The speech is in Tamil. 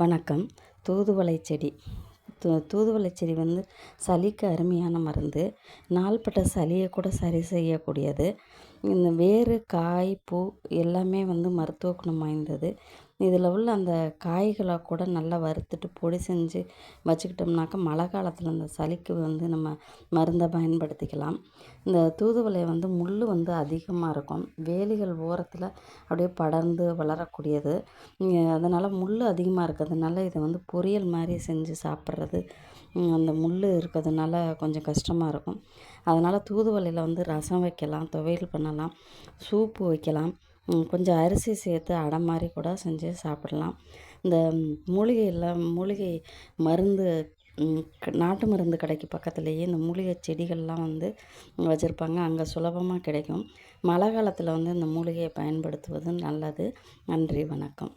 வணக்கம். தூதுவளை செடி. தூதுவளை செடி வந்து சளிக்கு அருமையான மருந்து. நாள்பட்ட சளியை கூட சரி செய்யக்கூடியது. இந்த வேறு, காய், பூ எல்லாமே வந்து மருத்துவ குணம் வாய்ந்தது. இதில் உள்ள அந்த காய்களை கூட நல்லா வறுத்துட்டு பொடி செஞ்சு வச்சுக்கிட்டோம்னாக்கா மழை காலத்தில் அந்த சளிக்கு வந்து நம்ம மருந்தை பயன்படுத்திக்கலாம். இந்த தூதுவளை வந்து முள் வந்து அதிகமாக இருக்கும். வேலிகள் ஓரத்தில் அப்படியே படர்ந்து வளரக்கூடியது. அதனால் முள் அதிகமாக இருக்கிறதுனால இதை வந்து பொரியல் மாதிரி செஞ்சு சாப்பிட்றது அந்த முள் இருக்கிறதுனால கொஞ்சம் கஷ்டமாக இருக்கும். அதனால் தூதுவளையில் வந்து ரசம் வைக்கலாம், துவையல் பண்ணலாம், சூப்பு வைக்கலாம். கொஞ்சம் அரிசி சேர்த்து அடை மாதிரி கூட செஞ்சு சாப்பிடலாம். இந்த மூலிகை மருந்து நாட்டு மருந்து கடைக்கு பக்கத்துலேயே இந்த மூலிகை செடிகள்லாம் வந்து வச்சுருப்பாங்க. அங்கே சுலபமாக கிடைக்கும். மழை காலத்தில் வந்து இந்த மூலிகையை பயன்படுத்துவது நல்லது. நன்றி, வணக்கம்.